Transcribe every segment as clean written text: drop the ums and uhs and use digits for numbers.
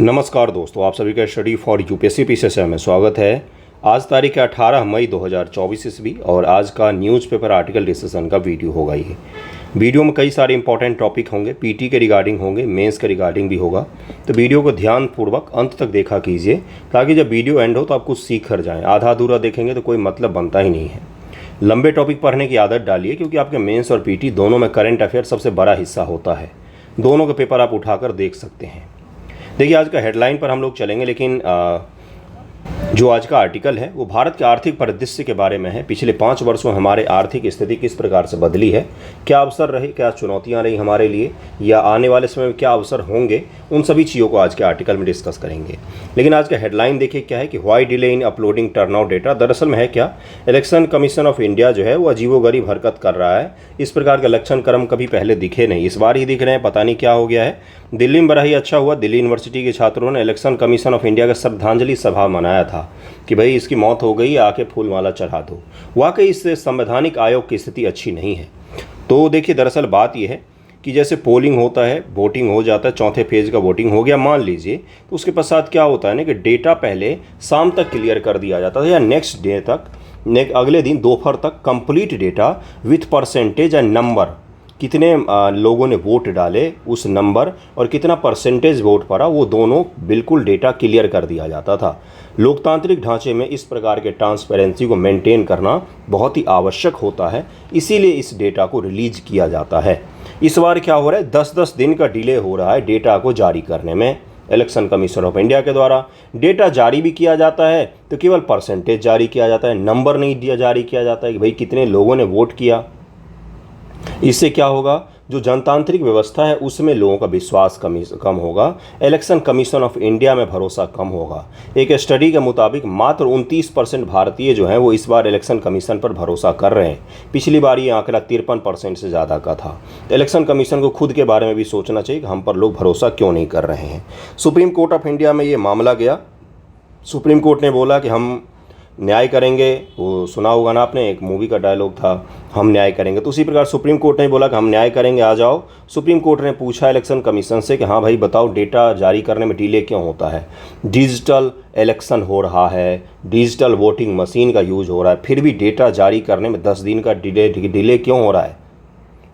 नमस्कार दोस्तों, आप सभी का स्टडी फॉर यूपीएससी पीसीएस में स्वागत है। आज तारीख है 18 मई 2024 ईस्वी और आज का न्यूज़पेपर आर्टिकल डिस्कशन का वीडियो होगा। ये वीडियो में कई सारे इंपॉर्टेंट टॉपिक होंगे, पीटी के रिगार्डिंग होंगे, मेंस के रिगार्डिंग भी होगा। तो वीडियो को ध्यानपूर्वक अंत तक देखा कीजिए ताकि जब वीडियो एंड हो तो आप कुछ सीख कर जाएँ। आधा अधूरा देखेंगे तो कोई मतलब बनता ही नहीं है। लंबे टॉपिक पढ़ने की आदत डालिए क्योंकि आपके मेंस और पीटी दोनों में करंट अफेयर सबसे बड़ा हिस्सा होता है। दोनों के पेपर आप उठाकर देख सकते हैं। देखिए, आज का हेडलाइन पर हम लोग चलेंगे, लेकिन जो आज का आर्टिकल है वो भारत के आर्थिक परिदृश्य के बारे में है। पिछले 5 वर्षों में हमारे आर्थिक स्थिति किस प्रकार से बदली है, क्या अवसर रहे, क्या चुनौतियां रही हमारे लिए, या आने वाले समय में क्या अवसर होंगे, उन सभी चीज़ों को आज के आर्टिकल में डिस्कस करेंगे। लेकिन आज का हेडलाइन देखिए क्या है कि why delay in uploading turnout data. दरअसल में है क्या, इलेक्शन कमीशन ऑफ इंडिया जो है वो अजीबोगरीब हरकत कर रहा है। इस प्रकार के लक्षण क्रम कभी पहले दिखे नहीं, इस बार ही दिख रहे हैं। पता नहीं क्या हो गया है। दिल्ली में बड़ा ही अच्छा हुआ, दिल्ली यूनिवर्सिटी के छात्रों ने इलेक्शन कमीशन ऑफ इंडिया का श्रद्धांजलि सभा मनाया था कि भाई इसकी मौत हो गई, आके फूलमाला चढ़ा दो। वाकई इससे संवैधानिक आयोग की स्थिति अच्छी नहीं है। तो देखिए, दरअसल बात यह है कि जैसे पोलिंग होता है, वोटिंग हो जाता है, चौथे फेज का वोटिंग हो गया मान लीजिए, तो उसके पश्चात क्या होता है ना कि डेटा पहले शाम तक क्लियर कर दिया जाता था या नेक्स्ट डे तक, अगले दिन दोपहर तक complete data with percentage and number, कितने लोगों ने वोट डाले उस नंबर और कितना परसेंटेज वोट पड़ा, वो दोनों बिल्कुल डेटा क्लियर कर दिया जाता था। लोकतांत्रिक ढांचे में इस प्रकार के ट्रांसपेरेंसी को मेंटेन करना बहुत ही आवश्यक होता है, इसीलिए इस डेटा को रिलीज किया जाता है। इस बार क्या हो रहा है, 10-10 दिन का डिले हो रहा है डेटा को जारी करने में। इलेक्शन कमीशन ऑफ इंडिया के द्वारा डेटा जारी भी किया जाता है तो केवल परसेंटेज जारी किया जाता है, नंबर नहीं जारी किया जाता है कि भाई कितने लोगों ने वोट किया। इससे क्या होगा, जो जनतांत्रिक व्यवस्था है उसमें लोगों का विश्वास कम होगा, इलेक्शन कमीशन ऑफ इंडिया में भरोसा कम होगा। एक स्टडी के मुताबिक मात्र 29% भारतीय जो हैं वो इस बार इलेक्शन कमीशन पर भरोसा कर रहे हैं। पिछली बार ये आंकड़ा 53% से ज़्यादा का था। तो इलेक्शन कमीशन को खुद के बारे में भी सोचना चाहिए कि हम पर लोग भरोसा क्यों नहीं कर रहे हैं। सुप्रीम कोर्ट ऑफ इंडिया में ये मामला गया। सुप्रीम कोर्ट ने बोला कि हम न्याय करेंगे। वो सुना होगा ना आपने, एक मूवी का डायलॉग था, हम न्याय करेंगे। तो उसी प्रकार सुप्रीम कोर्ट ने बोला कि हम न्याय करेंगे, आ जाओ। सुप्रीम कोर्ट ने पूछा इलेक्शन कमीशन से कि हाँ भाई बताओ, डेटा जारी करने में डिले क्यों होता है? डिजिटल इलेक्शन हो रहा है, डिजिटल वोटिंग मशीन का यूज हो रहा है, फिर भी डेटा जारी करने में 10 दिन का डिले क्यों हो रहा है?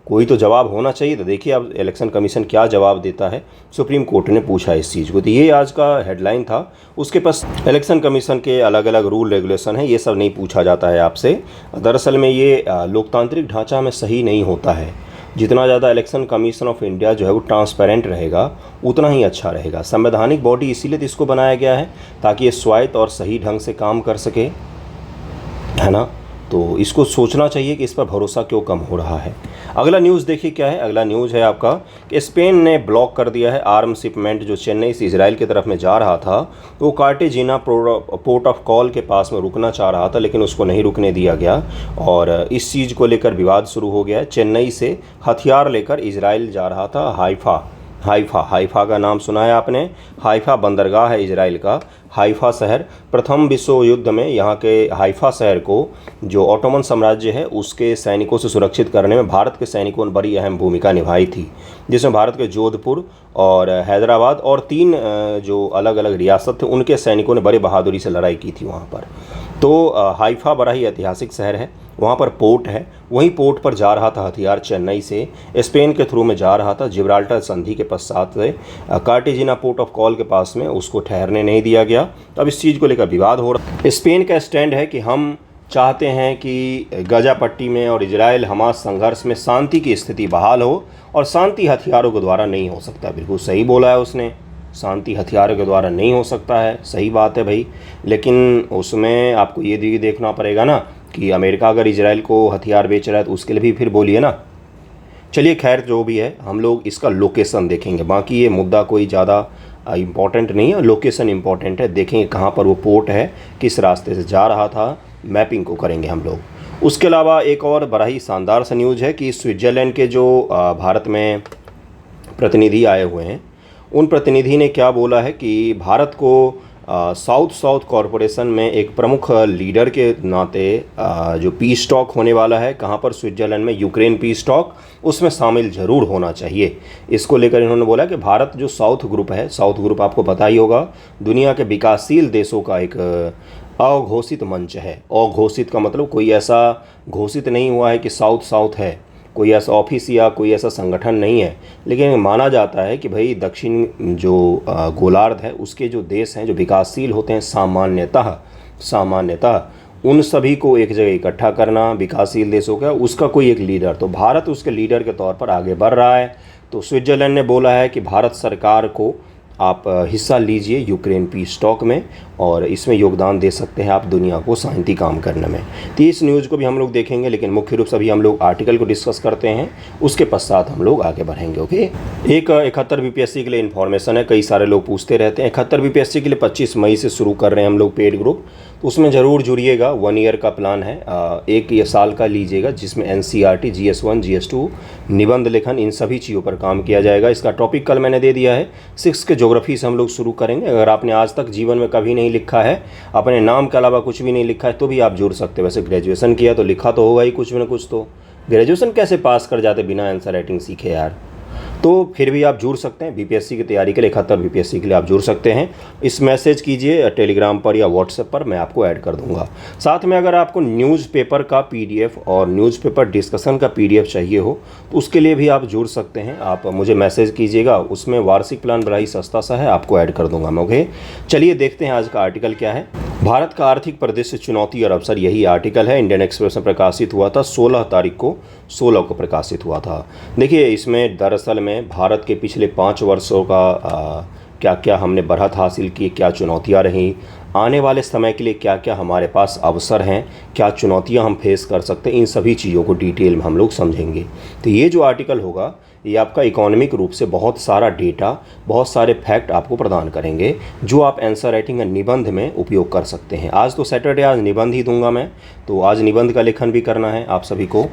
कोई तो जवाब होना चाहिए। तो देखिए अब इलेक्शन कमीशन क्या जवाब देता है। सुप्रीम कोर्ट ने पूछा इस चीज़ को। तो ये आज का हेडलाइन था। उसके पास इलेक्शन कमीशन के अलग अलग रूल रेगुलेशन है, ये सब नहीं पूछा जाता है आपसे। दरअसल में ये लोकतांत्रिक ढांचा में सही नहीं होता है। जितना ज़्यादा इलेक्शन कमीशन ऑफ इंडिया जो है वो ट्रांसपेरेंट रहेगा उतना ही अच्छा रहेगा। संवैधानिक बॉडी इसीलिए तो इसको बनाया गया है ताकि ये स्वायत्त और सही ढंग से काम कर सके, है ना। तो इसको सोचना चाहिए कि इस पर भरोसा क्यों कम हो रहा है। अगला न्यूज़ देखिए क्या है। अगला न्यूज़ है आपका कि स्पेन ने ब्लॉक कर दिया है आर्म शिपमेंट जो चेन्नई से इजराइल की तरफ में जा रहा था। वो कार्टेजिना पोर्ट ऑफ कॉल के पास में रुकना चाह रहा था, लेकिन उसको नहीं रुकने दिया गया और इस चीज़ को लेकर विवाद शुरू हो गया है। चेन्नई से हथियार लेकर इजराइल जा रहा था हाइफा का नाम सुना है आपने। हाइफा बंदरगाह है इजराइल का। हाइफा शहर प्रथम विश्व युद्ध में यहाँ के हाइफा शहर को जो ऑटोमन साम्राज्य है उसके सैनिकों से सुरक्षित करने में भारत के सैनिकों ने बड़ी अहम भूमिका निभाई थी, जिसमें भारत के जोधपुर और हैदराबाद और 3 जो अलग अलग रियासत थे उनके सैनिकों ने बड़े बहादुरी से लड़ाई की थी वहाँ पर। तो हाइफा बड़ा ही ऐतिहासिक शहर है, वहाँ पर पोर्ट है। वहीं पोर्ट पर जा रहा था हथियार, चेन्नई से स्पेन के थ्रू में जा रहा था। जिब्राल्टर संधि के पश्चात से कार्टेजिना पोर्ट ऑफ कॉल के पास में उसको ठहरने नहीं दिया गया। अब इस चीज़ को लेकर विवाद हो रहा है। स्पेन का स्टैंड है कि हम चाहते हैं कि गाजा पट्टी में और इजराइल हमास संघर्ष में शांति की स्थिति बहाल हो और शांति हथियारों के द्वारा नहीं हो सकता। बिल्कुल सही बोला है उसने, शांति हथियारों के द्वारा नहीं हो सकता है, सही बात है भाई। लेकिन उसमें आपको ये भी देखना पड़ेगा ना कि अमेरिका अगर इजराइल को हथियार बेच रहा है तो उसके लिए भी फिर बोलिए ना। चलिए खैर, जो भी है हम लोग इसका लोकेशन देखेंगे। बाकी ये मुद्दा कोई ज़्यादा इम्पॉर्टेंट नहीं है, लोकेशन इम्पॉर्टेंट है। देखेंगे कहाँ पर वो पोर्ट है, किस रास्ते से जा रहा था, मैपिंग को करेंगे हम लोग। उसके अलावा एक और बड़ा ही शानदार सा न्यूज़ है कि स्विट्ज़रलैंड के जो भारत में प्रतिनिधि आए हुए हैं, उन प्रतिनिधि ने क्या बोला है कि भारत को साउथ साउथ कॉरपोरेशन में एक प्रमुख लीडर के नाते जो पीस टॉक होने वाला है, कहाँ पर, स्विट्जरलैंड में, यूक्रेन पीस टॉक, उसमें शामिल जरूर होना चाहिए। इसको लेकर इन्होंने बोला कि भारत जो साउथ ग्रुप है, साउथ ग्रुप आपको पता ही होगा, दुनिया के विकासशील देशों का एक अघोषित मंच है। अघोषित का मतलब कोई ऐसा घोषित नहीं हुआ है कि साउथ साउथ है, कोई ऐसा ऑफिस या कोई ऐसा संगठन नहीं है, लेकिन माना जाता है कि भाई दक्षिण जो गोलार्ध है उसके जो देश हैं जो विकासशील होते हैं, सामान्यतः उन सभी को एक जगह इकट्ठा करना, विकासशील देशों का, उसका कोई एक लीडर, तो भारत उसके लीडर के तौर पर आगे बढ़ रहा है। तो स्विट्जरलैंड ने बोला है कि भारत सरकार को आप हिस्सा लीजिए यूक्रेन पीस टॉक में और इसमें योगदान दे सकते हैं आप दुनिया को शांति काम करने में। तो इस न्यूज़ को भी हम लोग देखेंगे, लेकिन मुख्य रूप से अभी हम लोग आर्टिकल को डिस्कस करते हैं, उसके पश्चात हम लोग आगे बढ़ेंगे। ओके, एक 71 बीपीएससी के लिए इन्फॉर्मेशन है, कई सारे लोग पूछते रहते हैं। 71 बीपीएससी के लिए 25 मई से शुरू कर रहे हैं हम लोग पेड ग्रुप, तो उसमें ज़रूर जुड़िएगा। 1 ईयर का प्लान है, एक ये साल का लीजिएगा, जिसमें NCERT, GS1, GS2, निबंध लेखन, इन सभी चीज़ों पर काम किया जाएगा। इसका टॉपिक कल मैंने दे दिया है, 6 के ज्योग्राफी से हम लोग शुरू करेंगे। अगर आपने आज तक जीवन में कभी नहीं लिखा है, अपने नाम के अलावा कुछ भी नहीं लिखा है, तो भी आप जुड़ सकते हैं। वैसे ग्रेजुएशन किया तो लिखा तो होगा ही कुछ ना कुछ, तो ग्रेजुएशन कैसे पास कर जाते बिना आंसर राइटिंग सीखे यार। तो फिर भी आप जुड़ सकते हैं बीपीएससी की तैयारी के लिए, 71 बीपीएससी के लिए आप जुड़ सकते हैं। इस मैसेज कीजिए टेलीग्राम पर या व्हाट्सएप पर, मैं आपको ऐड कर दूंगा। साथ में अगर आपको न्यूज़पेपर का PDF और न्यूज़पेपर डिस्कशन का PDF चाहिए हो, तो उसके लिए भी आप जुड़ सकते हैं। आप मुझे मैसेज कीजिएगा, उसमें वार्षिक प्लान बड़ा ही सस्ता सा है, आपको ऐड कर दूंगा मैं। ओके, चलिए देखते हैं आज का आर्टिकल क्या है। भारत का आर्थिक परिदृश्य, चुनौती और अवसर, यही आर्टिकल है। इंडियन एक्सप्रेस में प्रकाशित हुआ था 16 तारीख को, 16 को प्रकाशित हुआ था। देखिए, इसमें दरअसल में भारत के पिछले 5 वर्षों का क्या क्या हमने बढ़त हासिल की, क्या चुनौतियां रहीं, आने वाले समय के लिए क्या क्या हमारे पास अवसर हैं, क्या चुनौतियां हम फेस कर सकते हैं, इन सभी चीज़ों को डिटेल में हम लोग समझेंगे। तो ये जो आर्टिकल होगा, ये आपका इकोनॉमिक रूप से बहुत सारा डेटा, बहुत सारे फैक्ट आपको प्रदान करेंगे, जो आप आंसर राइटिंग निबंध में उपयोग कर सकते हैं। आज तो सैटरडे, आज निबंध ही दूंगा मैं, तो आज निबंध का लेखन भी करना है आप सभी को।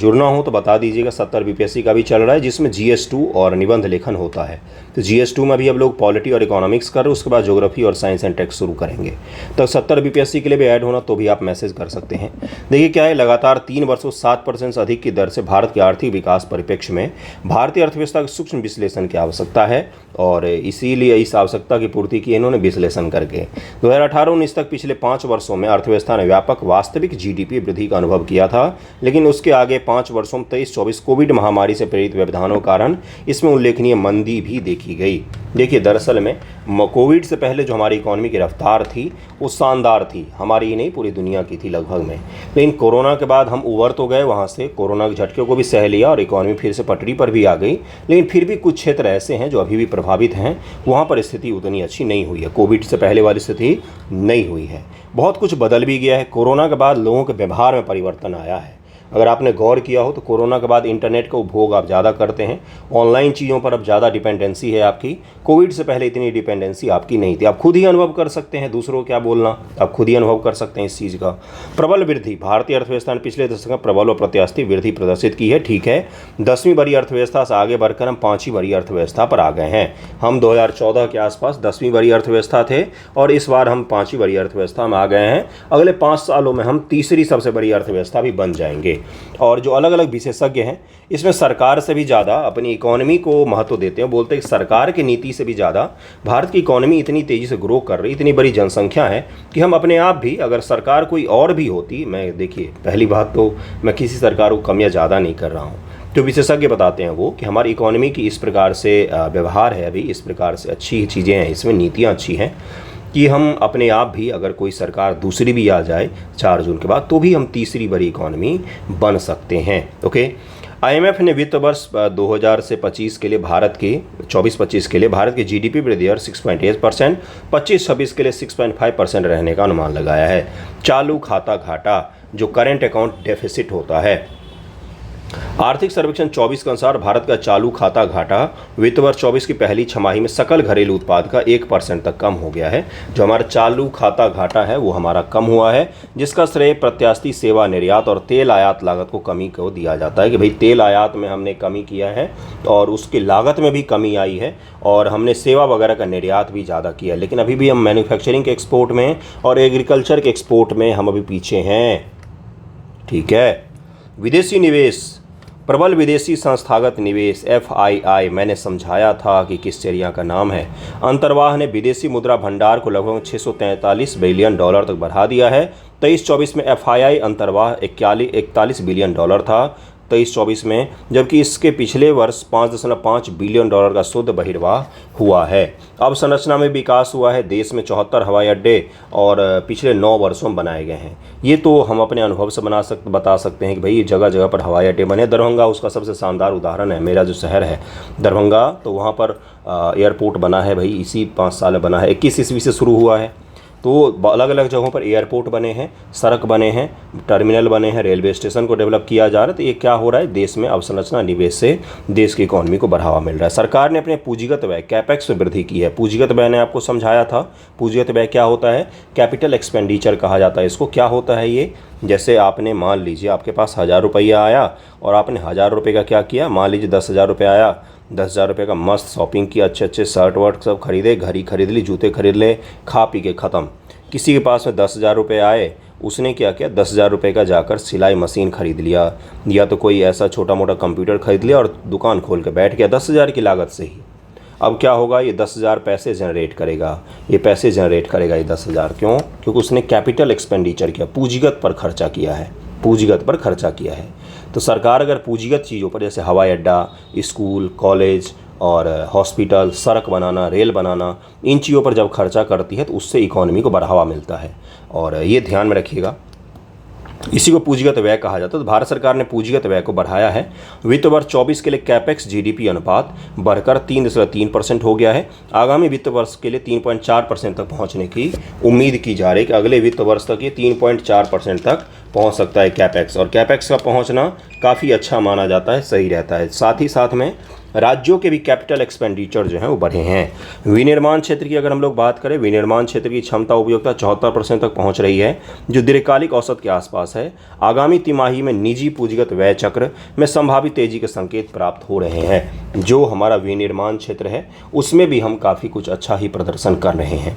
जुड़ना हो तो बता दीजिएगा। 70 बीपीएससी का भी चल रहा है, जिसमें GS2 और निबंध लेखन होता है। तो GS2 में भी अब लोग पॉलिटी और इकोनॉमिक्स कर रहे हैं, उसके बाद ज्योग्राफी और साइंस एंड टेक्स शुरू करेंगे। तो 70 बीपीएससी के लिए भी ऐड होना तो भी आप मैसेज कर सकते हैं। देखिए क्या है, लगातार 3 वर्षों 7% से अधिक की दर से भारत के आर्थिक विकास परिप्रेक्ष्य में भारतीय अर्थव्यवस्था के सूक्ष्म विश्लेषण की आवश्यकता है, और इसीलिए इस आवश्यकता की पूर्ति की इन्होंने विश्लेषण करके 2018-19 तक पिछले 5 वर्षों में अर्थव्यवस्था ने व्यापक वास्तविक GDP वृद्धि का अनुभव किया था, लेकिन उसके आगे 5 वर्षों में 23-24 कोविड महामारी से प्रेरित व्यवधानों के कारण इसमें उल्लेखनीय मंदी भी देखी गई। देखिए, दरअसल में कोविड से पहले जो हमारी इकोनॉमी की रफ्तार थी वो शानदार थी, हमारी ही नहीं पूरी दुनिया की थी लगभग में। लेकिन कोरोना के बाद हम उबर तो गए वहाँ से, कोरोना के झटके को भी सह लिया और इकोनॉमी फिर से पटरी पर भी आ गई। लेकिन फिर भी कुछ क्षेत्र ऐसे हैं जो अभी भी प्रभावित हैं, वहाँ पर स्थिति उतनी अच्छी नहीं हुई है, कोविड से पहले वाली स्थिति नहीं हुई है। बहुत कुछ बदल भी गया है। कोरोना के बाद लोगों के व्यवहार में परिवर्तन आया है। अगर आपने गौर किया हो तो कोरोना के बाद इंटरनेट का उपभोग आप ज़्यादा करते हैं, ऑनलाइन चीज़ों पर अब ज़्यादा डिपेंडेंसी है आपकी। कोविड से पहले इतनी डिपेंडेंसी आपकी नहीं थी। आप खुद ही अनुभव कर सकते हैं, दूसरों को क्या बोलना, आप खुद ही अनुभव कर सकते हैं इस चीज़ का। प्रबल वृद्धि, भारतीय अर्थव्यवस्था ने पिछले दशक में प्रबल और प्रत्याशित वृद्धि प्रदर्शित की है। ठीक है, 10वीं बड़ी अर्थव्यवस्था से आगे बढ़कर हम 5वीं बड़ी अर्थव्यवस्था पर आ गए हैं। हम 2014 के आसपास 10वीं बड़ी अर्थव्यवस्था थे और इस बार हम 5वीं बड़ी अर्थव्यवस्था में आ गए हैं। अगले 5 सालों में हम तीसरी सबसे बड़ी अर्थव्यवस्था भी बन जाएंगे। और जो अलग अलग विशेषज्ञ हैं, इसमें सरकार से भी ज़्यादा अपनी इकोनॉमी को महत्व देते हैं। बोलते हैं कि सरकार की नीति से भी ज़्यादा भारत की इकोनॉमी इतनी तेज़ी से ग्रो कर रही, इतनी बड़ी जनसंख्या है कि हम अपने आप भी, अगर सरकार कोई और भी होती, मैं देखिए पहली बात तो मैं किसी सरकार को कम या ज़्यादा नहीं कर रहा हूँ, तो विशेषज्ञ बताते हैं वो कि हमारी इकोनॉमी की इस प्रकार से व्यवहार है, अभी इस प्रकार से अच्छी चीज़ें हैं, इसमें नीतियाँ अच्छी हैं कि हम अपने आप भी, अगर कोई सरकार दूसरी भी आ जाए 4 जून के बाद, तो भी हम तीसरी बड़ी इकोनॉमी बन सकते हैं। ओके, IMF ने वित्त वर्ष 2000 से 25 के लिए भारत की 24-25 के लिए भारत की GDP वृद्धि दर 6.8%, 25-26 के लिए 6.5% रहने का अनुमान लगाया है। चालू खाता घाटा, जो करेंट अकाउंट डेफिसिट होता है, आर्थिक सर्वेक्षण 24 के अनुसार भारत का चालू खाता घाटा वित्त वर्ष 24 की पहली छमाही में सकल घरेलू उत्पाद का 1% तक कम हो गया है। जो हमारा चालू खाता घाटा है वो हमारा कम हुआ है, जिसका श्रेय प्रत्याशित सेवा निर्यात और तेल आयात लागत को कमी को दिया जाता है कि भाई तेल आयात में हमने कमी किया है और उसकी लागत में भी कमी आई है और हमने सेवा वगैरह का निर्यात भी ज़्यादा किया है। लेकिन अभी भी हम मैन्युफैक्चरिंग के एक्सपोर्ट में और एग्रीकल्चर के एक्सपोर्ट में हम अभी पीछे हैं। ठीक है। विदेशी निवेश, प्रबल विदेशी संस्थागत निवेश FII, मैंने समझाया था कि किस एरिया का नाम है। अंतर्वाह ने विदेशी मुद्रा भंडार को लगभग 643 बिलियन डॉलर तक बढ़ा दिया है। 23-24 में FII अंतर्वाह 41 बिलियन डॉलर था 23-24 में, जबकि इसके पिछले वर्ष 5.5 बिलियन डॉलर का शुद्ध बहिर्वाह हुआ है। अब संरचना में विकास हुआ है। देश में 74 हवाई अड्डे और पिछले 9 वर्षों में बनाए गए हैं। ये तो हम अपने अनुभव से बता सकते हैं कि भाई जगह जगह पर हवाई अड्डे बने। दरभंगा उसका सबसे शानदार उदाहरण है। मेरा जो शहर है दरभंगा, तो वहाँ पर एयरपोर्ट बना है भाई, इसी 5 साल में बना है। 21 ईस्वी से शुरू हुआ है। तो अलग अलग जगहों पर एयरपोर्ट बने हैं, सड़क बने हैं, टर्मिनल बने हैं, रेलवे स्टेशन को डेवलप किया जा रहा है। तो ये क्या हो रहा है, देश में अवसंरचना निवेश से देश की इकोनॉमी को बढ़ावा मिल रहा है। सरकार ने अपने पूंजीगत व्यय कैपेक्स में वृद्धि की है। पूंजीगत व्यय ने आपको समझाया था। पूंजीगत व्यय क्या होता है, कैपिटल एक्सपेंडिचर कहा जाता है इसको। क्या होता है ये, जैसे आपने मान लीजिए आपके पास 1000 रुपया आया और आपने 1000 रुपये का क्या किया, मान लीजिए 10,000 रुपये आया, 10,000 रुपये का मस्त शॉपिंग किया, अच्छे अच्छे शर्ट वर्ट सब खरीदे, घड़ी खरीद ली, जूते खरीद ले, खा पी के ख़त्म। किसी के पास में 10,000 रुपये आए, उसने क्या किया, 10,000 रुपये का जाकर सिलाई मशीन खरीद लिया या तो कोई ऐसा छोटा मोटा कंप्यूटर खरीद लिया और दुकान खोल के बैठ गया 10,000 की लागत से ही। अब क्या होगा, ये 10,000 पैसे जनरेट करेगा, ये पैसे जनरेट करेगा ये 10,000। क्यों? क्योंकि उसने कैपिटल एक्सपेंडिचर किया, पूंजीगत पर खर्चा किया है, पूंजीगत पर खर्चा किया है। तो सरकार अगर पूंजीगत चीज़ों पर, जैसे हवाई अड्डा, स्कूल, कॉलेज और हॉस्पिटल, सड़क बनाना, रेल बनाना, इन चीज़ों पर जब खर्चा करती है तो उससे इकोनॉमी को बढ़ावा मिलता है। और ये ध्यान में रखिएगा, इसी को पूंजीगत व्यय कहा जाता है। तो भारत सरकार ने पूंजीगत व्यय को बढ़ाया है। वित्त वर्ष 24 के लिए कैपेक्स GDP अनुपात बढ़कर 3.3% हो गया है। आगामी वित्त वर्ष के लिए 3.4% तक पहुंचने की उम्मीद की जा रही है कि अगले वित्त वर्ष तक ये 3.4% तक पहुंच सकता है कैपेक्स। और कैपेक्स का पहुंचना काफ़ी अच्छा माना जाता है, सही रहता है। साथ ही साथ में राज्यों के भी कैपिटल एक्सपेंडिचर जो हैं वो बढ़े हैं। विनिर्माण क्षेत्र की अगर हम लोग बात करें, विनिर्माण क्षेत्र की क्षमता उपयोगिता 74% तक पहुंच रही है, जो दीर्घकालिक औसत के आसपास है। आगामी तिमाही में निजी पूंजीगत व्यय चक्र में संभावित तेजी के संकेत प्राप्त हो रहे हैं। जो हमारा विनिर्माण क्षेत्र है उसमें भी हम काफ़ी कुछ अच्छा ही प्रदर्शन कर रहे हैं।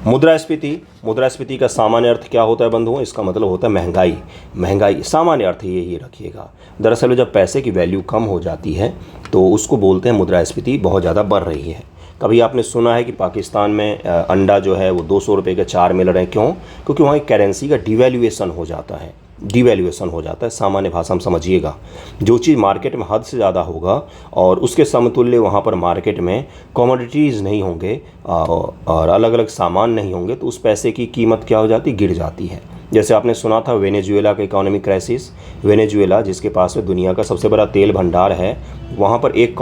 मुद्रास्फीति, मुद्रास्फीति का सामान्य अर्थ क्या होता है बंधुओं, इसका मतलब होता है महंगाई। महंगाई सामान्य अर्थ यही रखिएगा। दरअसल जब पैसे की वैल्यू कम हो जाती है तो उसको बोलते हैं मुद्रास्फीति बहुत ज़्यादा बढ़ रही है। कभी आपने सुना है कि पाकिस्तान में अंडा जो है वो 200 रुपये के 4 मिल रहे हैं? क्यों? क्योंकि वहाँ करेंसी का डिवैल्यूएशन हो जाता है, डिवैल्यूएशन हो जाता है। सामान्य भाषा में समझिएगा, जो चीज़ मार्केट में हद से ज़्यादा होगा और उसके समतुल्य वहाँ पर मार्केट में कमोडिटीज़ नहीं होंगे और अलग अलग सामान नहीं होंगे तो उस पैसे की कीमत क्या हो जाती, गिर जाती है। जैसे आपने सुना था वेनेजुएला का इकोनॉमिक क्राइसिस। वेनेजुएला जिसके पास में दुनिया का सबसे बड़ा तेल भंडार है, वहाँ पर एक कप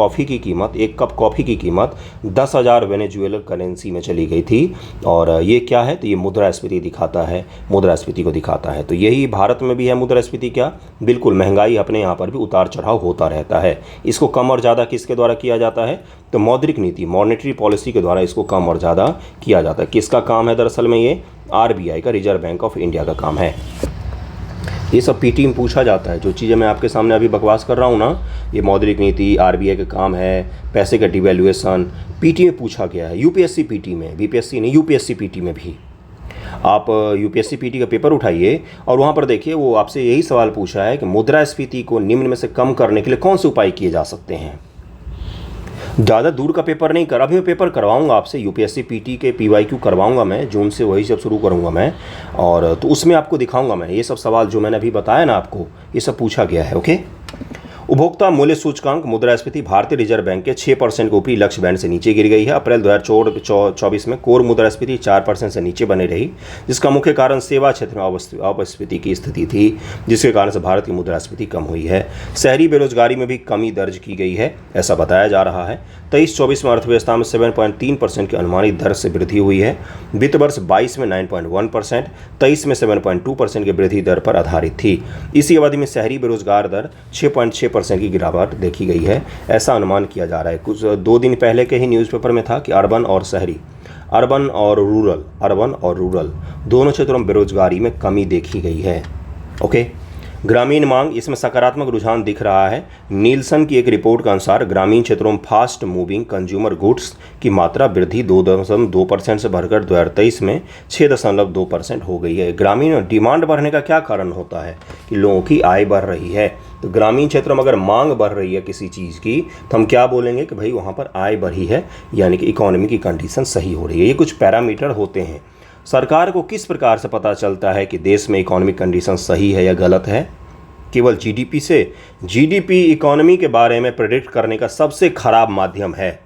कॉफ़ी की कीमत 10,000 वेनेजुएला करेंसी में चली गई थी। और ये क्या है, तो ये मुद्रास्फीति दिखाता है, मुद्रास्फीति को दिखाता है। तो यही भारत में भी है मुद्रास्फीति। क्या? बिल्कुल, महंगाई अपने यहाँ पर भी उतार चढ़ाव होता रहता है। इसको कम और ज़्यादा किसके द्वारा किया जाता है, तो मौद्रिक नीति, मॉनेटरी पॉलिसी के द्वारा इसको कम और ज़्यादा किया जाता है। किसका काम है दरअसल में, ये RBI का, रिजर्व बैंक ऑफ इंडिया का काम है। ये सब पीटी में पूछा जाता है। जो चीज़ें मैं आपके सामने अभी बकवास कर रहा हूँ ना, ये मौद्रिक नीति, RBI का काम है, पैसे का डिवैल्यूएशन, पीटी में पूछा गया है। यूपीएससी पीटी में, बीपीएससी नहीं, यूपीएससी पीटी में भी आप यूपीएससी पीटी का पेपर उठाइए और वहाँ पर देखिए वो आपसे यही सवाल पूछा है कि मुद्रास्फीति को निम्न में से कम करने के लिए कौन से उपाय किए जा सकते हैं। ज़्यादा दूर का पेपर नहीं कर, अभी मैं पेपर करवाऊंगा आपसे, यूपीएससी पीटी के PYQ करवाऊंगा मैं, जून से वही सब शुरू करूंगा मैं। और तो उसमें आपको दिखाऊंगा मैं ये सब सवाल जो मैंने अभी बताया ना आपको, ये सब पूछा गया है। ओके, उपभोक्ता मूल्य सूचकांक मुद्रास्फीति भारतीय रिजर्व बैंक के 6% के ऊपरी लक्ष्य बैंड से नीचे गिर गई है। अप्रैल 2024 में कोर मुद्रास्फीति 4% से नीचे बनी रही, जिसका मुख्य कारण सेवा क्षेत्र में अपस्फीति की स्थिति थी, जिसके कारण से भारत की मुद्रास्फीति कम हुई है। शहरी बेरोजगारी में भी कमी दर्ज की गई है, ऐसा बताया जा रहा है। 23-24 में अर्थव्यवस्था में 7.3% की अनुमानित दर से वृद्धि हुई है। वित्त वर्ष 22 में 9.1%, 23 में 7.2% की वृद्धि दर पर आधारित थी। इसी अवधि में शहरी बेरोजगार दर 6.6% की गिरावट देखी गई है, ऐसा अनुमान किया जा रहा है। कुछ 2 दिन पहले के ही न्यूज़पेपर में था कि अर्बन और रूरल दोनों क्षेत्रों में बेरोजगारी में कमी देखी गई है। ओके, ग्रामीण मांग, इसमें सकारात्मक रुझान दिख रहा है। नीलसन की एक रिपोर्ट के अनुसार ग्रामीण क्षेत्रों में फास्ट मूविंग कंज्यूमर गुड्स की मात्रा वृद्धि 2.2% से बढ़कर 2023 में 6.2% हो गई है। ग्रामीण डिमांड बढ़ने का क्या कारण होता है कि लोगों की आय बढ़ रही है। तो ग्रामीण क्षेत्र में अगर मांग बढ़ रही है किसी चीज़ की, तो हम क्या बोलेंगे कि भाई वहाँ पर आय बढ़ी है, यानी कि इकोनॉमी की कंडीशन सही हो रही है। ये कुछ पैरामीटर होते हैं। सरकार को किस प्रकार से पता चलता है कि देश में इकोनॉमिक कंडीशन सही है या गलत है? केवल जीडीपी से। जीडीपी इकोनॉमी के बारे में प्रेडिक्ट करने का सबसे खराब माध्यम है।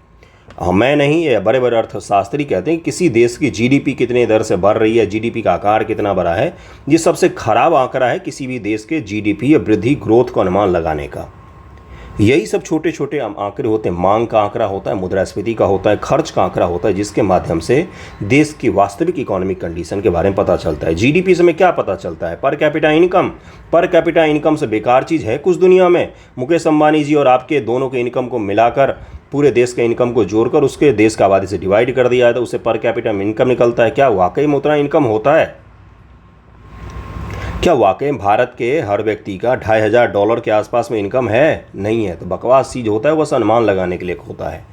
मैं नहीं, ये बड़े बड़े अर्थशास्त्री कहते हैं कि किसी देश की जीडीपी कितने दर से बढ़ रही है, जीडीपी का आकार कितना बड़ा है। ये सबसे खराब आंकड़ा है किसी भी देश के जीडीपी या वृद्धि ग्रोथ का अनुमान लगाने का। यही सब छोटे छोटे आंकड़े होते हैं। मांग का आंकड़ा होता है, मुद्रास्फीति का होता है, खर्च का आंकड़ा होता है, जिसके माध्यम से देश की वास्तविक इकोनॉमिक कंडीशन के बारे में पता चलता है। जीडीपी से हमें क्या पता चलता है? Per capita income. Per capita income से बेकार चीज़ है कुछ दुनिया में? मुकेश अंबानी जी और आपके दोनों के इनकम को मिलाकर, पूरे देश के इनकम को जोड़कर उसके देश का आबादी से डिवाइड कर दिया है तो उससे पर कैपिटा इनकम निकलता है। क्या वाकई में उतना इनकम होता है? क्या वाकई भारत के हर व्यक्ति का $2500 के आसपास में इनकम है? नहीं है। तो बकवास चीज़ होता है, बस अनुमान लगाने के लिए होता है।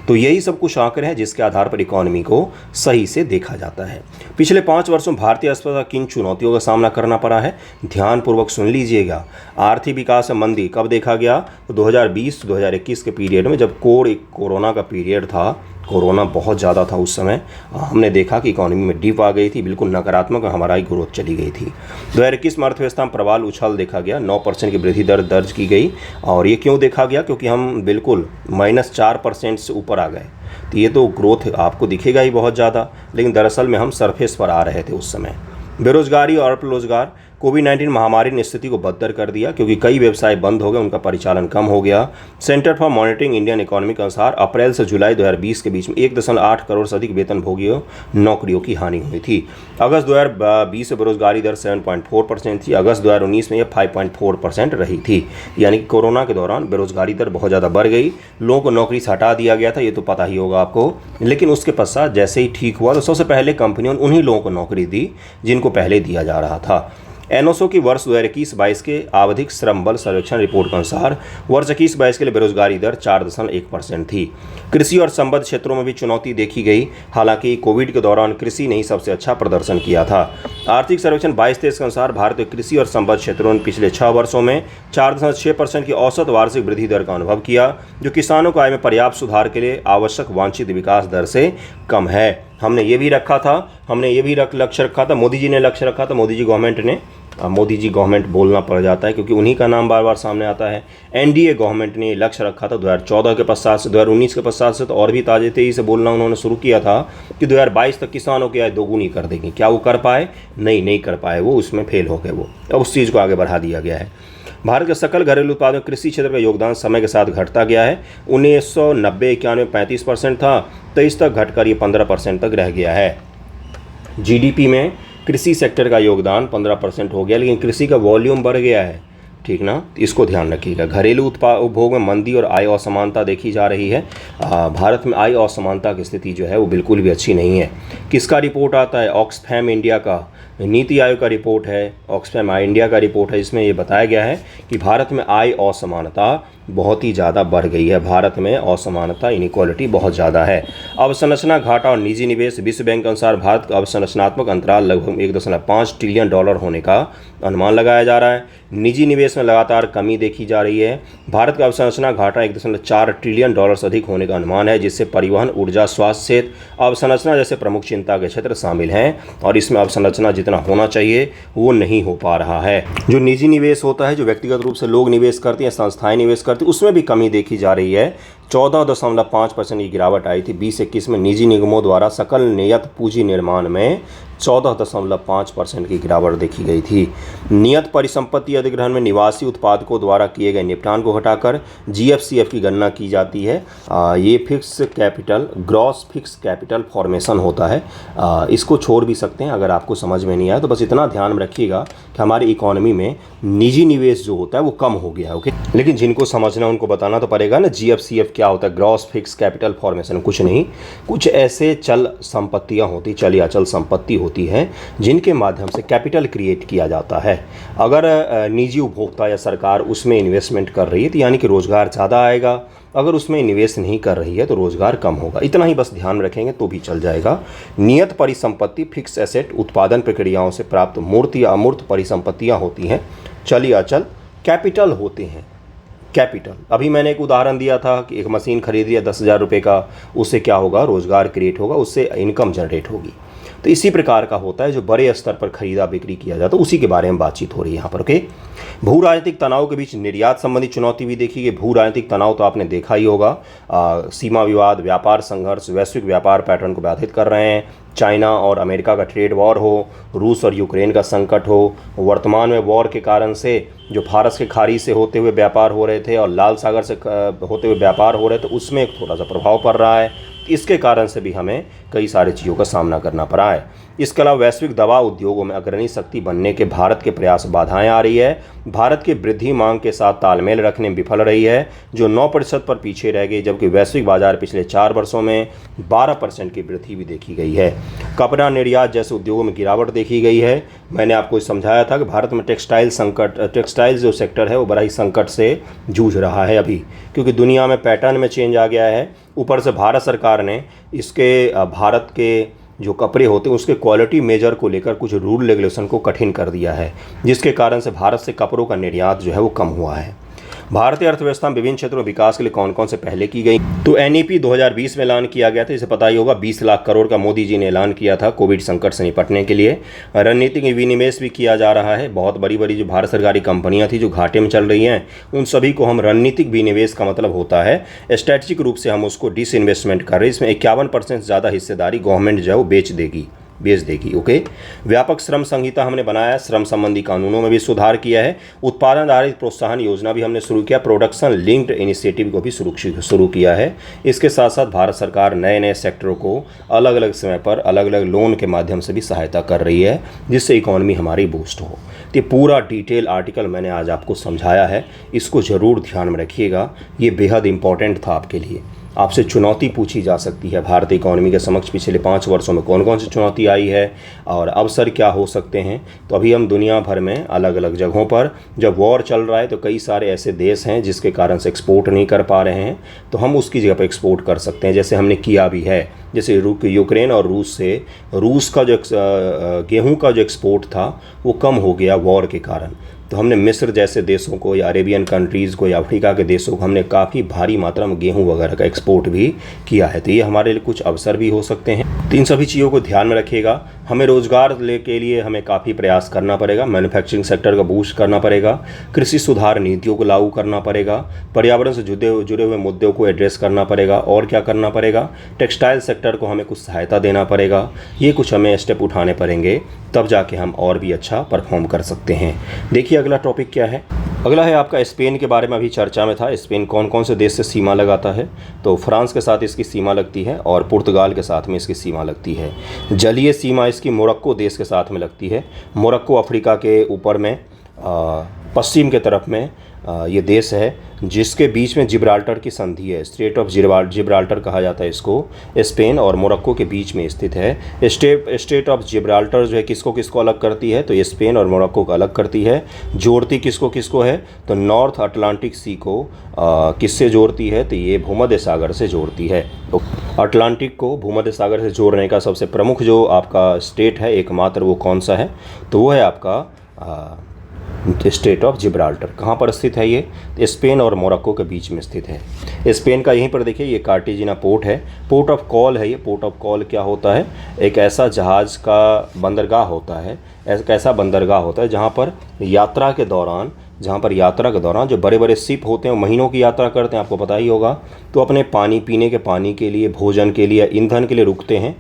तो यही सब कुछ आंकड़े हैं जिसके आधार पर इकोनॉमी को सही से देखा जाता है। पिछले 5 वर्षों में भारतीय अर्थव्यवस्था किन चुनौतियों का सामना करना पड़ा है, ध्यानपूर्वक सुन लीजिएगा। आर्थिक विकास में मंदी कब देखा गया? तो 2020-2021 के पीरियड में, जब कोरोना का पीरियड था, कोरोना बहुत ज़्यादा था उस समय, हमने देखा कि इकोनॉमी में डिप आ गई थी, बिल्कुल नकारात्मक हमारा ही ग्रोथ चली गई थी। 2021 में अर्थव्यवस्था में प्रबल उछाल देखा गया, 9% की वृद्धि दर दर्ज की गई। और ये क्यों देखा गया? क्योंकि हम बिल्कुल -4% से ऊपर आ गए। तो ये तो ग्रोथ आपको दिखेगा ही बहुत ज़्यादा, लेकिन दरअसल में हम सरफेस पर आ रहे थे उस समय। बेरोजगारी और अल्परोजगार, कोविड-19 महामारी ने स्थिति को बदतर कर दिया क्योंकि कई व्यवसाय बंद हो गए, उनका परिचालन कम हो गया। Centre for monitoring Indian economy के अनुसार अप्रैल से जुलाई 2020 के बीच में 1.8 करोड़ से अधिक वेतनभोगियों नौकरियों की हानि हुई थी। अगस्त 2020 में बेरोजगारी दर 7.4% थी। अगस्त 2019 में यह 5.4% रही थी। यानी कि कोरोना के दौरान बेरोजगारी दर बहुत ज़्यादा बढ़ गई, लोगों को नौकरी से हटा दिया गया था, ये तो पता ही होगा आपको। लेकिन उसके पश्चात जैसे ही ठीक हुआ तो सबसे पहले कंपनियों ने उन्हीं लोगों को नौकरी दी जिनको पहले दिया जा रहा था। एनओसो की वर्ष 2021-22 के आवधिक श्रम बल सर्वेक्षण रिपोर्ट के अनुसार वर्ष 21-22 के लिए बेरोजगारी दर 4.1% थी। कृषि और संबद्ध क्षेत्रों में भी चुनौती देखी गई। हालांकि कोविड के दौरान कृषि ने ही सबसे अच्छा प्रदर्शन किया था। आर्थिक सर्वेक्षण 22-23 के अनुसार भारतीय कृषि और संबद्ध क्षेत्रों ने पिछले 6 वर्षों में 4.6% की औसत वार्षिक वृद्धि दर का अनुभव किया, जो किसानों को आय में पर्याप्त सुधार के लिए आवश्यक वांछित विकास दर से कम है। हमने ये भी लक्ष्य रखा था, मोदी जी ने लक्ष्य रखा था, मोदी जी गवर्नमेंट बोलना पड़ जाता है क्योंकि उन्हीं का नाम बार बार सामने आता है। एनडीए गवर्नमेंट ने लक्ष्य रखा था 2014 के पश्चात से, 2019 के पश्चात से तो और भी ताजे तेजी से बोलना उन्होंने शुरू किया था कि 2022 तक किसानों की आय दोगुनी कर देंगे। क्या वो कर पाए? नहीं कर पाए, वो उसमें फेल हो गए। वो अब उस चीज़ को आगे बढ़ा दिया गया है। भारत के सकल घरेलू उत्पाद में कृषि क्षेत्र का योगदान समय के साथ घटता गया है। 1990-91 में 35% था, 23 तक घटकर ये 15% तक रह गया है। जीडीपी में कृषि सेक्टर का योगदान 15% हो गया, लेकिन कृषि का वॉल्यूम बढ़ गया है। ठीक ना, इसको ध्यान रखिएगा। घरेलू उपभोग में मंदी और आय असमानता देखी जा रही है। भारत में आय असमानता की स्थिति जो है वो बिल्कुल भी अच्छी नहीं है। किसका रिपोर्ट आता है? ऑक्सफैम इंडिया का, नीति आयोग का रिपोर्ट है, ऑक्सफैम इंडिया का रिपोर्ट है। इसमें ये बताया गया है कि भारत में आय असमानता बहुत ही ज़्यादा बढ़ गई है। भारत में असमानता इनइक्वालिटी बहुत ज़्यादा है। अवसंरचना घाटा और निजी निवेश। विश्व बैंक के अनुसार भारत का अवसंरचनात्मक अंतराल लगभग 1.5 ट्रिलियन डॉलर होने का अनुमान लगाया जा रहा है। निजी निवेश में लगातार कमी देखी जा रही है। भारत का अवसंरचना घाटा 1.4 ट्रिलियन डॉलर से अधिक होने का अनुमान है, जिससे परिवहन, ऊर्जा, स्वास्थ्य, सेहत, अवसंरचना जैसे प्रमुख चिंता के क्षेत्र शामिल हैं और इसमें अवसंरचना जितना होना चाहिए वो नहीं हो पा रहा है। जो निजी निवेश होता है, जो व्यक्तिगत रूप से लोग निवेश करते हैं, संस्थाएं निवेश करती हैं, उसमें भी कमी देखी जा रही है। 14.5% की गिरावट आई थी 2021 में। निजी निगमों द्वारा सकल नियत पूंजी निर्माण में 14.5% की गिरावट देखी गई थी। नियत परिसंपत्ति अधिग्रहण में निवासी उत्पादकों द्वारा किए गए निपटान को घटाकर GFCF की गणना की जाती है। ये fix capital, gross fix capital formation होता है। इसको छोड़ भी सकते हैं अगर आपको समझ में नहीं आया तो। बस इतना ध्यान में रखिएगा कि हमारी इकोनॉमी में निजी निवेश जो होता है वो कम हो गया है। ओके, लेकिन जिनको समझना उनको बताना तो पड़ेगा ना। GFCF क्या होता है? ग्रॉस फिक्स कैपिटल फॉर्मेशन कुछ नहीं, कुछ ऐसे चल संपत्तियां होती, चल या अचल संपत्ति होती है जिनके माध्यम से कैपिटल क्रिएट किया जाता है। अगर निजी उपभोक्ता या सरकार उसमें इन्वेस्टमेंट कर रही है तो यानी कि रोजगार ज़्यादा आएगा। अगर उसमें निवेश नहीं कर रही है तो रोजगार कम होगा। इतना ही बस ध्यान रखेंगे तो भी चल जाएगा। नियत परिसंपत्ति, फिक्स एसेट, उत्पादन प्रक्रियाओं से प्राप्त मूर्त या अमूर्त परिसंपत्तियां होती हैं। चल या अचल कैपिटल होते हैं। कैपिटल, अभी मैंने एक उदाहरण दिया था कि एक मशीन खरीद लिया 10,000 रुपये का, उससे क्या होगा? रोजगार क्रिएट होगा, उससे इनकम जनरेट होगी। तो इसी प्रकार का होता है जो बड़े स्तर पर खरीदा बिक्री किया जाता है, उसी के बारे में बातचीत हो रही है यहाँ पर। ओके, भू राजनीतिक तनाव के बीच निर्यात संबंधी चुनौती भी देखी गई। भू राजनीतिक तनाव तो आपने देखा ही होगा। सीमा विवाद, व्यापार संघर्ष वैश्विक व्यापार पैटर्न को बाधित कर रहे हैं। चाइना और अमेरिका का ट्रेड वॉर हो, रूस और यूक्रेन का संकट हो, वर्तमान में वॉर के कारण से जो फारस के खाड़ी से होते हुए व्यापार हो रहे थे और लाल सागर से होते हुए व्यापार हो रहे थे, उसमें थोड़ा सा प्रभाव पड़ रहा है। इसके कारण से भी हमें कई सारी चीज़ों का सामना करना पड़ा है। इसके अलावा वैश्विक दवा उद्योगों में अग्रणी शक्ति बनने के भारत के प्रयास बाधाएं आ रही है। भारत की वृद्धि मांग के साथ तालमेल रखने में विफल रही है, जो 9% पर पीछे रह गई, जबकि वैश्विक बाजार पिछले 4 वर्षों में 12% की वृद्धि भी देखी गई है। कपड़ा निर्यात जैसे उद्योगों में गिरावट देखी गई है। मैंने आपको समझाया था कि भारत में टेक्सटाइल जो सेक्टर है वो बड़ा ही संकट से जूझ रहा है अभी, क्योंकि दुनिया में पैटर्न में चेंज आ गया है। ऊपर से भारत सरकार ने इसके भारत के जो कपड़े होते हैं उसके क्वालिटी मेजर को लेकर कुछ रूल रेगुलेशन को कठिन कर दिया है, जिसके कारण से भारत से कपड़ों का निर्यात जो है वो कम हुआ है। भारतीय अर्थव्यवस्था में विभिन्न क्षेत्रों में विकास के लिए कौन कौन से पहले की गई? तो NEP 2020 में ऐलान किया गया था, इसे पता ही होगा। 20 लाख करोड़ का मोदी जी ने ऐलान किया था कोविड संकट से निपटने के लिए। रणनीतिक विनिवेश भी किया जा रहा है। बहुत बड़ी बड़ी जो भारत सरकारी कंपनियां थी जो घाटे में चल रही हैं, उन सभी को हम रणनीतिक विनिवेश का मतलब होता है स्ट्रैटेजिक रूप से हम उसको डिसइन्वेस्टमेंट कर रहे हैं। इसमें 51% ज़्यादा हिस्सेदारी गवर्नमेंट जो है वो बेच देगी। ओके। व्यापक श्रम संहिता हमने बनाया, श्रम संबंधी कानूनों में भी सुधार किया है। उत्पादन आधारित प्रोत्साहन योजना भी हमने शुरू किया। प्रोडक्शन लिंक्ड इनिशिएटिव को भी शुरू किया है। इसके साथ साथ भारत सरकार नए नए सेक्टरों को अलग अलग समय पर अलग अलग लोन के माध्यम से भी सहायता कर रही है, जिससे इकोनॉमी हमारी बूस्ट हो। तो ये पूरा डिटेल आर्टिकल मैंने आज आपको समझाया है, इसको ज़रूर ध्यान में रखिएगा। ये बेहद इंपॉर्टेंट था आपके लिए। आपसे चुनौती पूछी जा सकती है, भारतीय इकोनॉमी के समक्ष पिछले 5 वर्षों में कौन कौन सी चुनौती आई है और अवसर क्या हो सकते हैं। तो अभी हम दुनिया भर में अलग अलग जगहों पर, जब वॉर चल रहा है तो कई सारे ऐसे देश हैं जिसके कारण से एक्सपोर्ट नहीं कर पा रहे हैं, तो हम उसकी जगह पर एक्सपोर्ट कर सकते हैं, जैसे हमने किया भी है। जैसे यूक्रेन और रूस का जो गेहूँ का जो एक्सपोर्ट था वो कम हो गया वॉर के कारण, तो हमने मिस्र जैसे देशों को या अरेबियन कंट्रीज़ को या अफ्रीका के देशों को हमने काफ़ी भारी मात्रा में गेहूं वगैरह का एक्सपोर्ट भी किया है। तो ये हमारे लिए कुछ अवसर भी हो सकते हैं। तो इन सभी चीज़ों को ध्यान में रखिएगा। हमें रोज़गार के लिए हमें काफ़ी प्रयास करना पड़ेगा। मैन्युफैक्चरिंग सेक्टर का बूस्ट करना पड़ेगा। कृषि सुधार नीतियों को लागू करना पड़ेगा। पर्यावरण से जुड़े हुए मुद्दों को एड्रेस करना पड़ेगा। और क्या करना पड़ेगा? टेक्सटाइल सेक्टर को हमें कुछ सहायता देना पड़ेगा। ये कुछ हमें स्टेप उठाने पड़ेंगे, तब जाके हम और भी अच्छा परफॉर्म कर सकते हैं। देखिए अगला टॉपिक क्या है। अगला है आपका स्पेन के बारे में। अभी चर्चा में था स्पेन कौन कौन से देश से सीमा लगाता है। तो फ्रांस के साथ इसकी सीमा लगती है और पुर्तगाल के साथ में इसकी सीमा लगती है। जलीय सीमा इसकी मोरक्को देश के साथ में लगती है। मोरक्को अफ्रीका के ऊपर में पश्चिम के तरफ में ये देश है जिसके बीच में जिब्राल्टर की संधि है। स्ट्रेट ऑफ जिब्राल्टर कहा जाता है इसको। स्पेन और मोरक्को के बीच में स्थित है। स्ट्रेट ऑफ जिब्राल्टर जो है किसको किसको अलग करती है, तो ये स्पेन और मोरक्को को अलग करती है। जोड़ती किसको किसको है, तो नॉर्थ अटलांटिक सी को किससे जोड़ती है, तो ये भूमध्य सागर से जोड़ती है। तो अटलांटिक को भूमध्य सागर से जोड़ने का सबसे प्रमुख जो आपका स्टेट है एकमात्र, वो कौन सा है, तो वो है आपका स्टेट ऑफ जिब्राल्टर। कहाँ पर स्थित है ये, स्पेन और मोरक्को के बीच में स्थित है। स्पेन का यहीं पर देखिए ये कार्टेजिना पोर्ट है, पोर्ट ऑफ कॉल है ये। पोर्ट ऑफ कॉल क्या होता है, एक ऐसा जहाज़ का बंदरगाह होता है, एक ऐसा बंदरगाह होता है जहाँ पर यात्रा के दौरान जो बड़े बड़े शिप होते हैं महीनों की यात्रा करते हैं, आपको पता ही होगा, तो अपने पानी पीने के पानी के लिए, भोजन के लिए, ईंधन के लिए रुकते हैं।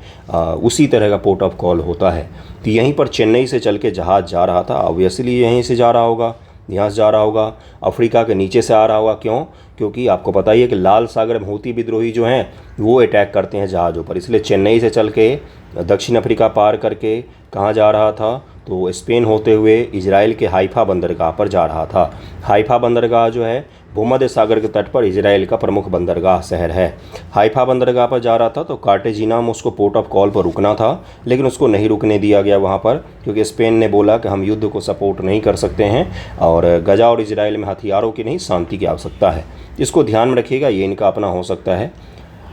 उसी तरह का पोर्ट ऑफ कॉल होता है। तो यहीं पर चेन्नई से चल के जहाज़ जा रहा था, ऑब्वियसली यहीं से जा रहा होगा, यहाँ से जा रहा होगा, अफ्रीका के नीचे से आ रहा होगा। क्यों, क्योंकि आपको पता ही है कि लाल सागर में हूती विद्रोही जो हैं वो अटैक करते हैं जहाज़ों पर, इसलिए चेन्नई से चल के दक्षिण अफ्रीका पार करके कहाँ जा रहा था, तो स्पेन होते हुए इजराइल के हाइफा बंदरगाह पर जा रहा था। हाइफा बंदरगाह जो है भूमध्य सागर के तट पर इजराइल का प्रमुख बंदरगाह शहर है। हाइफा बंदरगाह पर जा रहा था, तो कार्टेजिना में उसको पोर्ट ऑफ कॉल पर रुकना था, लेकिन उसको नहीं रुकने दिया गया वहाँ पर, क्योंकि स्पेन ने बोला कि हम युद्ध को सपोर्ट नहीं कर सकते हैं और गजा और इजराइल में हथियारों की नहीं, शांति की आवश्यकता है। इसको ध्यान में रखिएगा, ये इनका अपना हो सकता है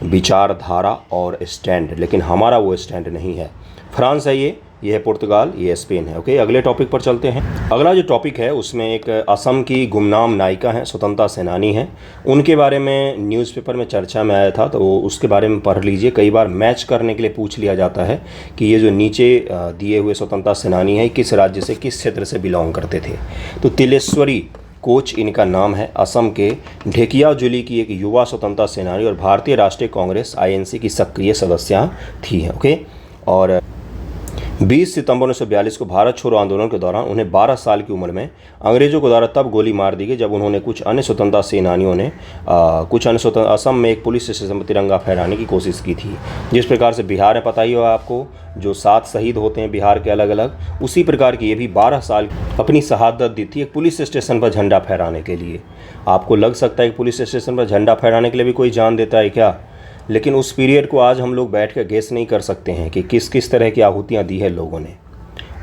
विचारधारा और स्टैंड, लेकिन हमारा वो स्टैंड नहीं है। फ्रांस है ये है पुर्तगाल, ये स्पेन है। ओके, अगले टॉपिक पर चलते हैं। अगला जो टॉपिक है उसमें एक असम की गुमनाम नायिका हैं, स्वतंत्रता सेनानी हैं, उनके बारे में न्यूज़पेपर में चर्चा में आया था, तो उसके बारे में पढ़ लीजिए। कई बार मैच करने के लिए पूछ लिया जाता है कि ये जो नीचे दिए हुए स्वतंत्रता सेनानी है किस राज्य से, किस क्षेत्र से बिलोंग करते थे। तो तिलेश्वरी कोच इनका नाम है, असम के ढेकियाजुली की एक युवा स्वतंत्रता सेनानी और भारतीय राष्ट्रीय कांग्रेस INC की सक्रिय सदस्य थी। ओके, और 20 सितंबर 1942 को भारत छोड़ो आंदोलन के दौरान उन्हें 12 साल की उम्र में अंग्रेजों के द्वारा तब गोली मार दी गई जब उन्होंने कुछ अन्य स्वतंत्रता सेनानियों ने असम में एक पुलिस स्टेशन पर तिरंगा फहराने की कोशिश की थी। जिस प्रकार से बिहार में पता ही होगा आपको, जो 7 शहीद होते हैं बिहार के अलग अलग, उसी प्रकार की ये भी 12 साल अपनी शहादत दी थी एक पुलिस स्टेशन पर झंडा फहराने के लिए। आपको लग सकता है कि पुलिस स्टेशन पर झंडा फहराने के लिए भी कोई जान देता है क्या, लेकिन उस पीरियड को आज हम लोग बैठ कर गेस नहीं कर सकते हैं कि किस किस तरह की आहुतियाँ दी है लोगों ने,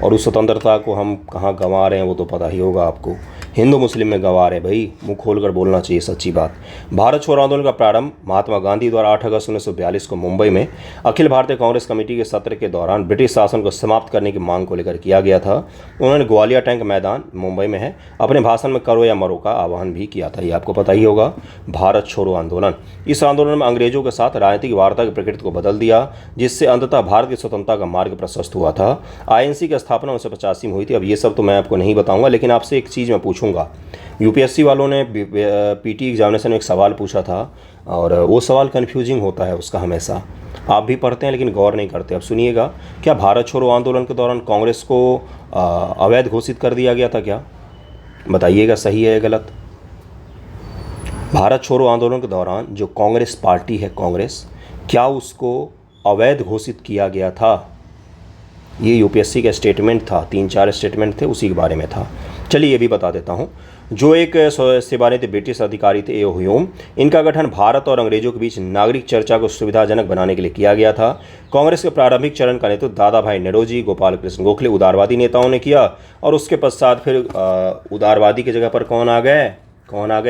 और उस स्वतंत्रता को हम कहाँ गंवा रहे हैं वो तो पता ही होगा आपको। हिंदू मुस्लिम में गंवा रहे हैं भाई, मुंह खोलकर बोलना चाहिए सच्ची बात। भारत छोड़ो आंदोलन का प्रारंभ महात्मा गांधी द्वारा 8 अगस्त 1942 को मुंबई में अखिल भारतीय कांग्रेस कमेटी के सत्र के दौरान ब्रिटिश शासन को समाप्त करने की मांग को लेकर किया गया था। उन्होंने ग्वालिया टैंक मैदान मुंबई में है अपने भाषण में करो या मरो का आह्वान भी किया था। ये आपको पता ही होगा, भारत छोड़ो आंदोलन। इस आंदोलन में अंग्रेजों के साथ राजनीतिक वार्ता की प्रकृति को बदल दिया, जिससे अंततः भारत की स्वतंत्रता का मार्ग प्रशस्त हुआ था। INC की स्थापना 1985 में हुई थी। अब ये सब तो मैं आपको नहीं बताऊंगा, लेकिन आपसे एक चीज़ मैं पूछूंगा। UPSC वालों ने PT एग्जामिनेशन में एक सवाल पूछा था, और वो सवाल कन्फ्यूजिंग होता है उसका हमेशा, आप भी पढ़ते हैं लेकिन गौर नहीं करते। अब सुनिएगा, क्या भारत छोड़ो आंदोलन के दौरान कांग्रेस को अवैध घोषित कर दिया गया था क्या? बताइएगा सही है या गलत। भारत छोड़ो आंदोलन के दौरान जो कांग्रेस पार्टी है कांग्रेस, क्या उसको अवैध घोषित किया गया था? ये UPSC का स्टेटमेंट था, 3-4 स्टेटमेंट थे, उसी के बारे में था। चलिए ये भी बता देता हूँ। जो एक सेवानिवृत्त ब्रिटिश अधिकारी थे ए ह्यूम, इनका गठन भारत और अंग्रेजों के बीच नागरिक चर्चा को सुविधाजनक बनाने के लिए किया गया था। कांग्रेस के प्रारंभिक चरण का नेतृत्व दादा भाई नौरोजी, गोपाल कृष्ण गोखले उदारवादी नेताओं ने किया, और उसके पश्चात फिर उदारवादी की जगह पर कौन आ गए?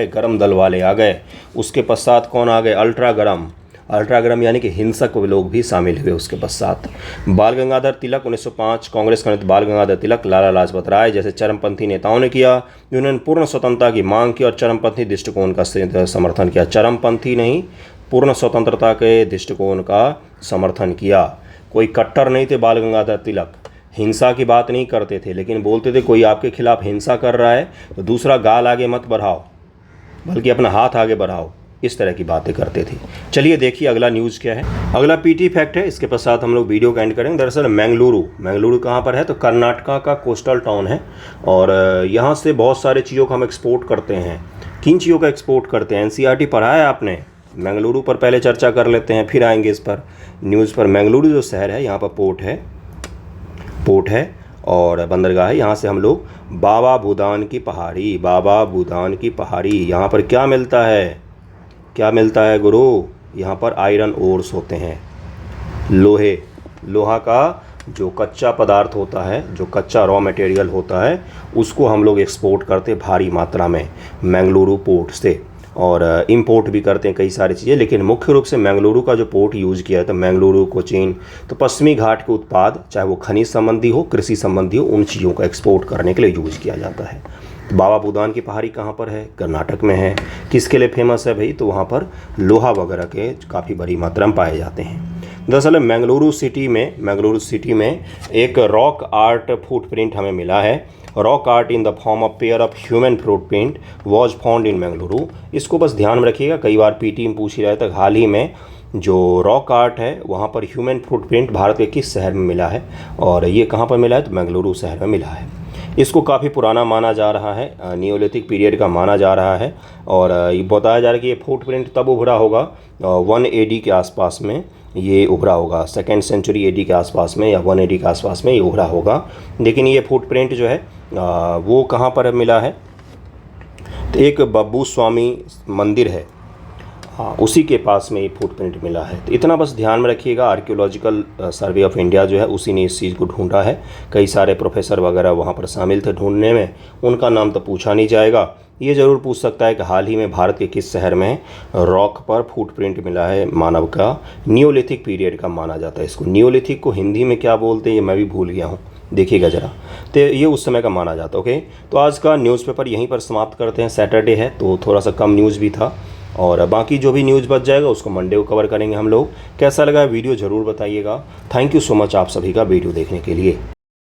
गरम दल वाले आ गए। उसके पश्चात कौन आ गए? अल्ट्रा गरम यानी कि हिंसक लोग भी शामिल हुए उसके पश्चात। बाल गंगाधर तिलक 1905 कांग्रेस का नेता बाल गंगाधर तिलक, लाला लाजपत राय जैसे चरमपंथी नेताओं ने किया, जिन्होंने पूर्ण स्वतंत्रता की मांग की और चरमपंथी दृष्टिकोण का समर्थन किया। चरमपंथी नहीं, पूर्ण स्वतंत्रता के दृष्टिकोण का समर्थन किया। कोई कट्टर नहीं थे बाल गंगाधर तिलक, हिंसा की बात नहीं करते थे, लेकिन बोलते थे कोई आपके खिलाफ हिंसा कर रहा है तो दूसरा गाल आगे मत बढ़ाओ, बल्कि अपना हाथ आगे बढ़ाओ, इस तरह की बातें करते थे। चलिए देखिए अगला न्यूज़ क्या है। अगला PT फैक्ट है, इसके पश्चात हम लोग वीडियो का एंड करेंगे। दरअसल मैंगलुरु कहाँ पर है? तो कर्नाटका का कोस्टल टाउन है, और यहाँ से बहुत सारे चीज़ों को हम एक्सपोर्ट करते हैं। किन चीज़ों का एक्सपोर्ट करते हैं? NCERT पढ़ा है आपने? मैंगलुरु पर पहले चर्चा कर लेते हैं, फिर आएंगे इस पर न्यूज़ पर। मैंगलुरु जो शहर है, यहाँ पर पोर्ट है, और बंदरगाह है। यहाँ से हम लोग बाबा भूदान की पहाड़ी, बाबा भूदान की पहाड़ी, यहाँ पर क्या मिलता है, क्या मिलता है गुरु? यहाँ पर आयरन ओर्स होते हैं, लोहे, लोहा का जो कच्चा पदार्थ होता है, जो कच्चा रॉ मटेरियल होता है, उसको हम लोग एक्सपोर्ट करते भारी मात्रा में मंगलुरु पोर्ट से, और इंपोर्ट भी करते हैं कई सारी चीज़ें, लेकिन मुख्य रूप से मंगलुरु का जो पोर्ट यूज़ किया है, तो मंगलुरु, कोचीन, तो पश्चिमी घाट के उत्पाद, चाहे वो खनिज संबंधी हो, कृषि संबंधी हो, उन चीज़ों का एक्सपोर्ट करने के लिए यूज़ किया जाता है। तो बाबा भूदान की पहाड़ी कहाँ पर है? कर्नाटक में है। किसके लिए फेमस है भाई? तो वहाँ पर लोहा वगैरह के काफ़ी बड़ी मात्रा में पाए जाते हैं। दरअसल मंगलुरु सिटी में एक रॉक आर्ट फुटप्रिंट हमें मिला है। Rock art in the form of pair of human footprint was found in Mangaluru. इसको बस ध्यान में रखिएगा, कई बार पीटी में पूछ ही रहा था। हाल ही में जो रॉक आर्ट है वहाँ पर ह्यूमन फुटप्रिंट भारत के किस शहर में मिला है, और ये कहाँ पर मिला है? तो मंगलुरु शहर में मिला है। इसको काफ़ी पुराना माना जा रहा है, नियोलिथिक पीरियड का माना जा रहा है, और ये बताया जा रहा है कि ये फुटप्रिंट तब उभरा होगा 1 AD के आसपास में, ये उभरा होगा 2nd सेंचुरी AD के आसपास में, या 1 AD के आसपास में ये उभरा होगा। लेकिन ये फुटप्रिंट जो है वो कहाँ पर मिला है? तो एक बब्बू स्वामी मंदिर है, हाँ, उसी के पास में ये फुटप्रिंट मिला है। तो इतना बस ध्यान में रखिएगा। आर्कियोलॉजिकल सर्वे ऑफ इंडिया जो है उसी ने इस चीज़ को ढूंढा है। कई सारे प्रोफेसर वगैरह वहाँ पर शामिल थे ढूंढने में, उनका नाम तो पूछा नहीं जाएगा। ये ज़रूर पूछ सकता है कि हाल ही में भारत के किस शहर में रॉक पर फुटप्रिंट मिला है मानव का, नियोलिथिक पीरियड का माना जाता है इसको। नियोलिथिक को हिंदी में क्या बोलते हैं ये मैं भी भूल गया हूँ, देखिएगा ज़रा। तो ये उस समय का माना जाता है। ओके, तो आज का न्यूज़पेपर यहीं पर समाप्त करते हैं। सैटरडे है तो थोड़ा सा कम न्यूज़ भी था, और बाकी जो भी न्यूज़ बच जाएगा उसको मंडे को कवर करेंगे हम लोग। कैसा लगा वीडियो ज़रूर बताइएगा। थैंक यू सो मच आप सभी का वीडियो देखने के लिए।